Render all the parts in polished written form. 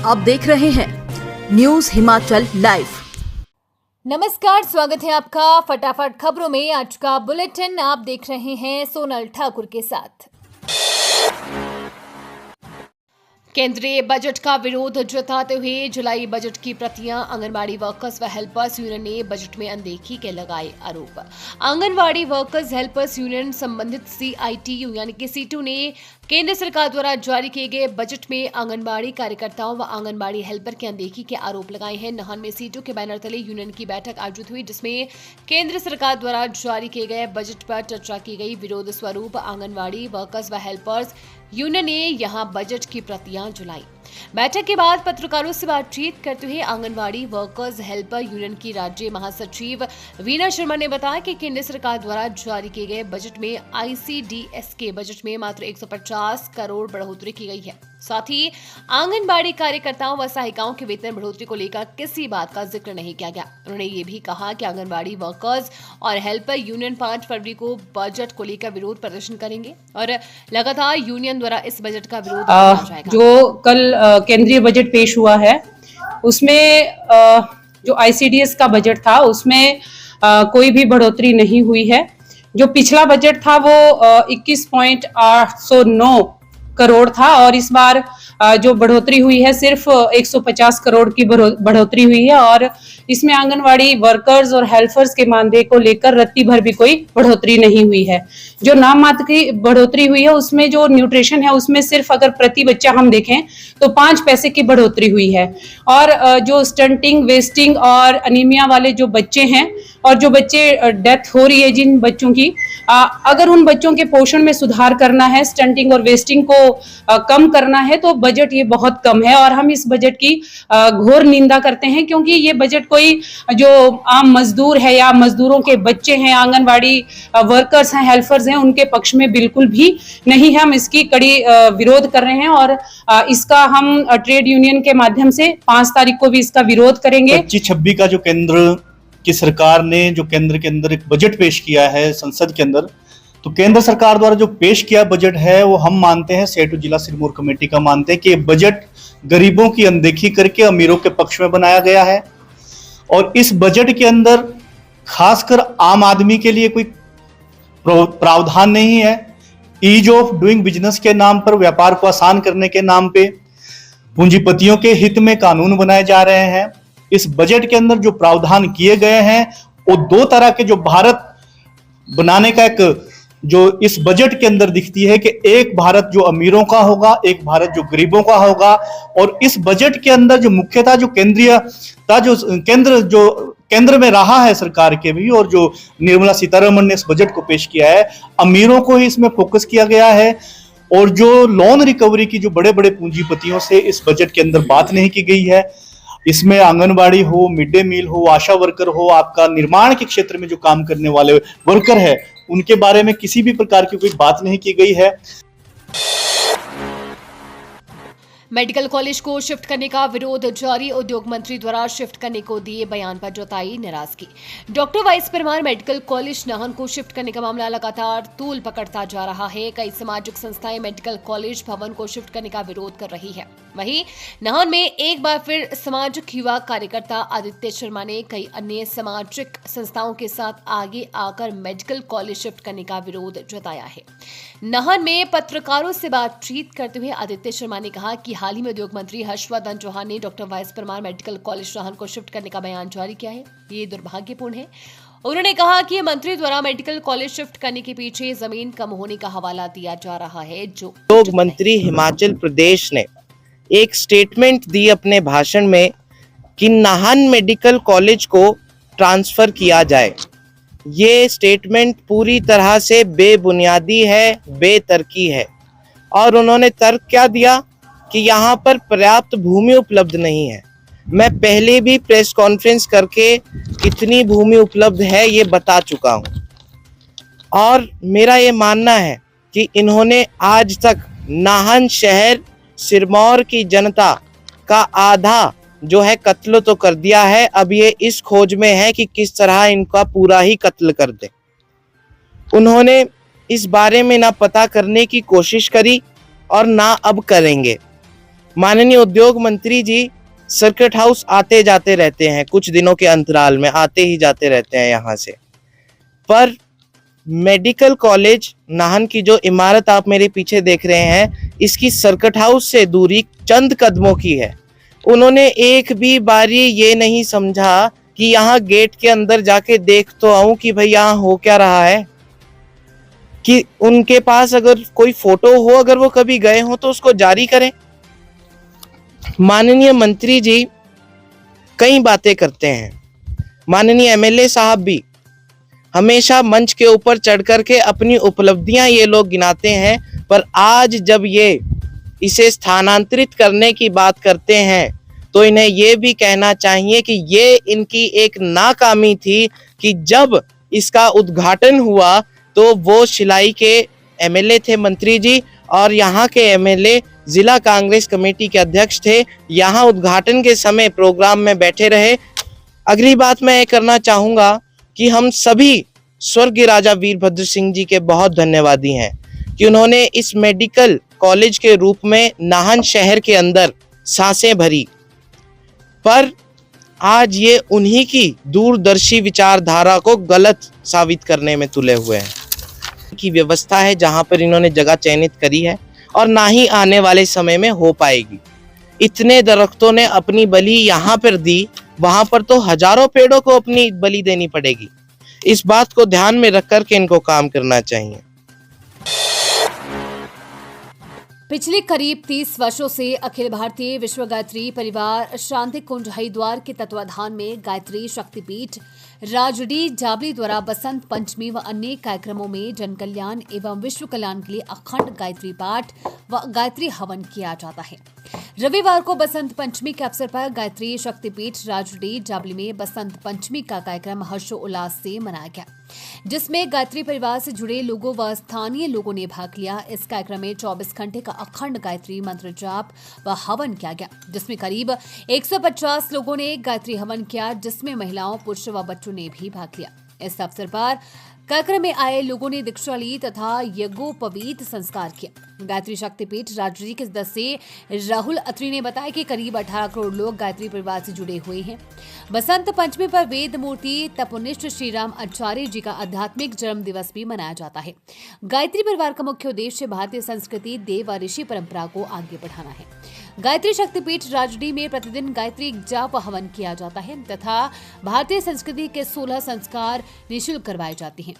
आप देख रहे हैं न्यूज हिमाचल लाइव। नमस्कार, स्वागत है आपका फटाफट खबरों में। आज का बुलेटिन आप देख रहे हैं सोनल ठाकुर के साथ। केंद्रीय बजट का विरोध जताते हुए जुलाई बजट की प्रतियां आंगनबाड़ी वर्कर्स व हेल्पर्स यूनियन ने बजट में अनदेखी के लगाए आरोप। आंगनबाड़ी वर्कर्स हेल्पर्स यूनियन संबंधित CITU यानी कि सीटू ने केंद्र सरकार द्वारा जारी किए गए बजट में आंगनबाड़ी कार्यकर्ताओं व आंगनबाड़ी हेल्पर की अनदेखी के आरोप लगाए हैं। नाहन में सीटू के बैनर तले यूनियन की बैठक आयोजित हुई, जिसमें केंद्र सरकार द्वारा जारी किए गए बजट पर चर्चा की गई। विरोध स्वरूप आंगनबाड़ी वर्कर्स व हेल्पर्स यूनियन ने यहां बजट की प्रतियां जलाई। बैठक के बाद पत्रकारों से बातचीत करते हुए आंगनबाड़ी वर्कर्स हेल्पर यूनियन की राज्य महासचिव वीना शर्मा ने बताया कि केंद्र सरकार द्वारा जारी किए गए बजट में ICDS के बजट में मात्र 150 करोड़ बढ़ोतरी की गई है। साथ ही आंगनबाड़ी कार्यकर्ताओं व सहायिकाओं के वेतन बढ़ोतरी को लेकर किसी बात का जिक्र नहीं किया गया। उन्होंने ये भी कहा कि आंगनबाड़ी वर्कर्स और हेल्पर यूनियन 5 फरवरी को बजट को लेकर विरोध प्रदर्शन करेंगे और लगातार यूनियन द्वारा इस बजट का विरोध किया जाएगा। जो कल केंद्रीय बजट पेश हुआ है उसमें जो ICDS का बजट था उसमें कोई भी बढ़ोतरी नहीं हुई है। जो पिछला बजट था वो 21.809 करोड़ था और इस बार जो बढ़ोतरी हुई है सिर्फ 150 करोड़ की बढ़ोतरी हुई है और इसमें आंगनवाड़ी वर्कर्स और हेल्पर्स के मानदेय को लेकर रत्ती भर भी कोई बढ़ोतरी नहीं हुई है। जो नाम मात्र की बढ़ोतरी हुई है उसमें जो न्यूट्रिशन है उसमें सिर्फ अगर प्रति बच्चा हम देखें तो 5 पैसे की बढ़ोतरी हुई है। और जो स्टंटिंग, वेस्टिंग और अनीमिया वाले जो बच्चे हैं और जो बच्चे डेथ हो रही है जिन बच्चों की, अगर उन बच्चों के पोषण में सुधार करना है, स्टंटिंग और वेस्टिंग को कम करना है तो बजट ये बहुत कम है और हम इस बजट की घोर निंदा करते हैं, क्योंकि ये बजट कोई जो आम मजदूर है या मजदूरों के बच्चे हैं, आंगनवाड़ी वर्कर्स हैं, हेल्पर्स हैं, उनके पक्ष में बिल्कुल भी नहीं है। हम इसकी कड़ी विरोध कर रहे हैं और इसका हम ट्रेड यूनियन के माध्यम से 5 तारीख को भी इसका विरोध करेंगे। 25-26 का जो केंद्र की सरकार ने जो केंद्र के अंदर एक बजट पेश किया है संसद के अंदर, तो केंद्र सरकार द्वारा जो पेश किया बजट है वो हम मानते हैं, सेठू जिला सिरमौर कमेटी का मानते हैं कि बजट गरीबों की अनदेखी करके अमीरों के पक्ष में बनाया गया है। और इस बजट के अंदर खासकर आम आदमी के लिए कोई प्रावधान नहीं है। ईज ऑफ डूइंग बिजनेस के नाम पर, व्यापार को आसान करने के नाम पे पूंजीपतियों के हित में कानून बनाए जा रहे हैं। इस बजट के अंदर जो प्रावधान किए गए हैं वो 2 तरह के, जो भारत बनाने का एक जो इस बजट के अंदर दिखती है कि एक भारत जो अमीरों का होगा, एक भारत जो गरीबों का होगा। और इस बजट के अंदर जो मुख्यतः जो केंद्रीयता जो केंद्र में रहा है सरकार के भी, और जो निर्मला सीतारमण ने इस बजट को पेश किया है, अमीरों को ही इसमें फोकस किया गया है। और जो लोन रिकवरी की जो बड़े बड़े पूंजीपतियों से इस बजट के अंदर बात नहीं की गई है। इसमें आंगनबाड़ी हो, मिड डे मील हो, आशा वर्कर हो, आपका निर्माण के क्षेत्र में जो काम करने वाले वर्कर है, उनके बारे में किसी भी प्रकार की कोई बात नहीं की गई है। मेडिकल कॉलेज को शिफ्ट करने का विरोध जारी। उद्योग मंत्री द्वारा शिफ्ट करने को दिए बयान पर जताई नाराजगी। Doctor vice Parmar medical college Nahan को शिफ्ट करने का मामला लगातार तूल पकड़ता जा रहा है। कई सामाजिक संस्थाएं मेडिकल कॉलेज भवन को शिफ्ट करने का विरोध कर रही है। वहीं नाहन में एक बार फिर सामाजिक युवा कार्यकर्ता आदित्य शर्मा ने कई अन्य सामाजिक संस्थाओं के साथ आगे आकर मेडिकल कॉलेज शिफ्ट करने का विरोध जताया है। नाहन में पत्रकारों से बातचीत करते हुए आदित्य शर्मा ने कहा कि हाल ही में उद्योग मंत्री हर्षवर्धन चौहान ने doctor vice Parmar medical college Nahan को शिफ्ट करने का बयान जारी किया है। ये दुर्भाग्यपूर्ण है। उन्होंने कहा कि मंत्री द्वारा मेडिकल कॉलेज शिफ्ट करने के पीछे जमीन कम होने का हवाला दिया जा रहा है। जो उद्योग मंत्री हिमाचल प्रदेश ने एक स्टेटमेंट दी अपने भाषण में कि नाहन मेडिकल कॉलेज को ट्रांसफर किया जाए। ये स्टेटमेंट पूरी तरह से बेबुनियादी है, बेतर्की है। और उन्होंने तर्क क्या दिया कि यहाँ पर पर्याप्त भूमि उपलब्ध नहीं है। मैं पहले भी प्रेस कॉन्फ्रेंस करके कितनी भूमि उपलब्ध है ये बता चुका हूँ। और मेरा ये मानना है कि इन्होंने आज तक नाहन शहर, सिरमौर की जनता का आधा जो है कत्ल तो कर दिया है। अब ये इस खोज में है कि किस तरह इनका पूरा ही कत्ल कर दे। उन्होंने इस बारे में ना पता करने की कोशिश करी और ना अब करेंगे। माननीय उद्योग मंत्री जी सर्किट हाउस आते जाते रहते हैं, कुछ दिनों के अंतराल में आते ही जाते रहते हैं यहाँ से, पर मेडिकल कॉलेज नाहन की जो इमारत आप मेरे पीछे देख रहे हैं, इसकी सर्किट हाउस से दूरी चंद कदमों की है। उन्होंने एक भी बारी ये नहीं समझा कि यहाँ गेट के अंदर जाके देख तो आऊं कि भाई यहाँ हो क्या रहा है, कि उनके पास अगर कोई फोटो हो, अगर वो कभी गए हो तो उसको जारी करें। माननीय मंत्री जी कई बातें करते हैं, माननीय एमएलए साहब भी हमेशा मंच के ऊपर चढ़ करके अपनी उपलब्धियां ये लोग गिनाते हैं, पर आज जब ये इसे स्थानांतरित करने की बात करते हैं तो इन्हें ये भी कहना चाहिए कि ये इनकी एक नाकामी थी कि जब इसका उद्घाटन हुआ तो वो शिलाई के एमएलए थे मंत्री जी, और यहाँ के एमएलए जिला कांग्रेस कमेटी के अध्यक्ष थे, यहाँ उद्घाटन के समय प्रोग्राम में बैठे रहे। अगली बात मैं ये करना चाहूँगा कि हम सभी स्वर्गीय राजा वीरभद्र सिंह जी के बहुत धन्यवादी हैं कि उन्होंने इस मेडिकल कॉलेज के रूप में नाहन शहर के अंदर सांसें भरी, पर आज ये उन्हीं की दूरदर्शी विचारधारा को गलत साबित करने में तुले हुए हैं। की व्यवस्था है जहां पर इन्होंने जगह चयनित करी है और ना ही आने वाले समय में हो पाएगी। इतने दरख्तों ने अपनी बलि यहाँ पर दी, वहां पर तो हजारों पेड़ों को अपनी बलि देनी पड़ेगी। इस बात को ध्यान में रख कर के इनको काम करना चाहिए। पिछले करीब 30 वर्षों से अखिल भारतीय विश्व गायत्री परिवार शांति कुंज हरिद्वार के तत्वाधान में गायत्री शक्तिपीठ राजडी जाबली द्वारा बसंत पंचमी व अन्य कार्यक्रमों में जन कल्याण एवं विश्व कल्याण के लिए अखंड गायत्री पाठ व गायत्री हवन किया जाता है। रविवार को बसंत पंचमी के अवसर पर गायत्री शक्तिपीठ राजडी जाबली में बसंत पंचमी का कार्यक्रम हर्षोल्लास से मनाया गया, जिसमें गायत्री परिवार से जुड़े लोगों व स्थानीय लोगों ने भाग लिया। इस कार्यक्रम में 24 घंटे का अखंड गायत्री मंत्र जाप व हवन किया गया, जिसमें करीब 150 लोगों ने गायत्री हवन किया, जिसमें महिलाओं, पुरुष व बच्चों ने भी भाग लिया। इस अवसर पर कार्यक्रम में आए लोगों ने दीक्षा ली तथा यज्ञोपवीत संस्कार किया। गायत्री शक्तिपीठ राजडी के सदस्य राहुल अत्री ने बताया कि करीब 18 करोड़ लोग गायत्री परिवार से जुड़े हुए हैं। बसंत पंचमी पर वेद मूर्ति तपोनिष्ठ श्री राम आचार्य जी का आध्यात्मिक जन्म दिवस भी मनाया जाता है। गायत्री परिवार का मुख्य उद्देश्य भारतीय संस्कृति, देव व ऋषि परंपरा को आगे बढ़ाना है। गायत्री शक्तिपीठ राजडी में प्रतिदिन गायत्री जाप हवन किया जाता है तथा भारतीय संस्कृति के 16 संस्कार निःशुल्क करवाए जाते हैं।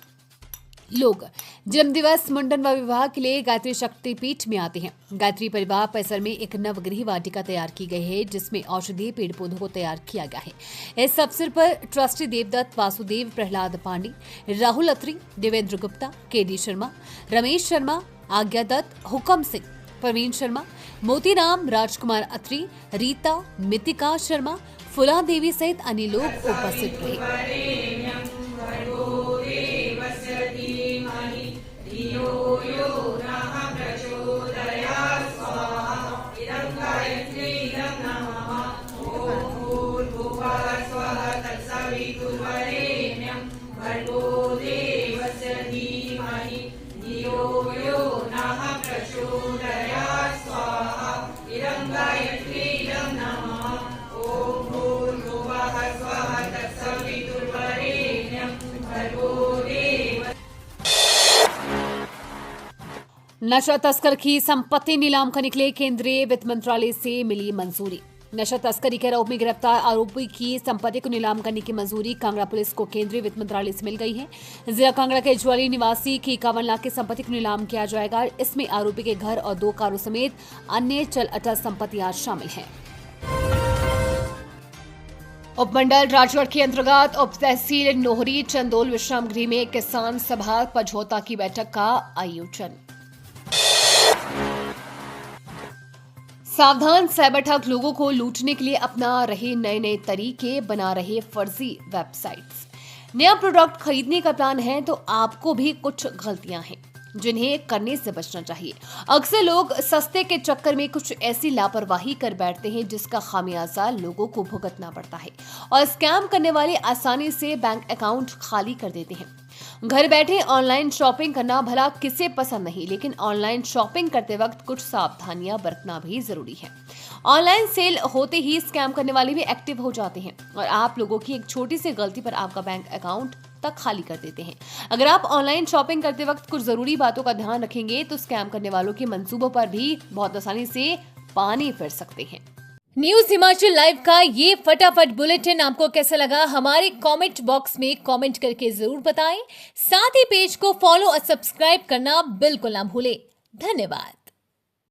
लोग जन्मदिवस, मुंडन व विवाह के लिए गायत्री शक्तिपीठ में आते हैं। गायत्री परिवार परिसर में एक नवगृह वाटिका तैयार की गई है, जिसमें औषधीय पेड़ पौधों को तैयार किया गया है। इस अवसर पर ट्रस्टी देवदत्त, वासुदेव, प्रहलाद पांडे, राहुल अत्री, देवेंद्र गुप्ता, केडी शर्मा, रमेश शर्मा, आज्ञा दत्त, हुकम सिंह, प्रवीण शर्मा, मोतीराम, राजकुमार अत्री, रीता, मितिका शर्मा, फुला देवी सहित अन्य लोग उपस्थित रहे। नशा तस्कर की संपत्ति नीलाम करने के लिए केंद्रीय वित्त मंत्रालय से मिली मंजूरी। नशा तस्करी के आरोप में गिरफ्तार आरोपी की संपत्ति को नीलाम करने की मंजूरी कांगड़ा पुलिस को केंद्रीय वित्त मंत्रालय से मिल गई है। जिला कांगड़ा के ज्वाली निवासी की 51 लाख की संपत्ति को नीलाम किया जाएगा। इसमें आरोपी के घर और 2 कारों समेत अन्य चल अचल संपत्तियां शामिल हैं। उपमंडल राजगढ़ के अंतर्गत उप तहसील नोहरी चंदोल विश्राम गृह में किसान सभा पझौता की बैठक का आयोजन। सावधान साइबर ठग लोगों को लूटने के लिए अपना रहे नए तरीके, बना रहे फर्जी वेबसाइट्स। नया प्रोडक्ट खरीदने का प्लान है तो आपको भी कुछ गलतियां हैं जिन्हें करने से बचना चाहिए। अक्सर लोग सस्ते के चक्कर में कुछ ऐसी लापरवाही कर बैठते हैं जिसका खामियाजा लोगों को भुगतना पड़ता है और स्कैम करने वाले आसानी से बैंक अकाउंट खाली कर देते हैं। घर बैठे ऑनलाइन शॉपिंग करना भला किसे पसंद नहीं, लेकिन ऑनलाइन शॉपिंग करते वक्त कुछ सावधानियां बरतना भी जरूरी है। ऑनलाइन सेल होते ही स्कैम करने वाले भी एक्टिव हो जाते हैं और आप लोगों की एक छोटी सी गलती पर आपका बैंक अकाउंट तक खाली कर देते हैं। अगर आप ऑनलाइन शॉपिंग करते वक्त कुछ जरूरी बातों का ध्यान रखेंगे तो स्कैम करने वालों के मंसूबों पर भी बहुत आसानी से पानी फिर सकते हैं। न्यूज हिमाचल लाइव का ये फटाफट बुलेटिन आपको कैसा लगा, हमारे कमेंट बॉक्स में कमेंट करके जरूर बताएं। साथ ही पेज को फॉलो और सब्सक्राइब करना बिल्कुल ना भूलें। धन्यवाद।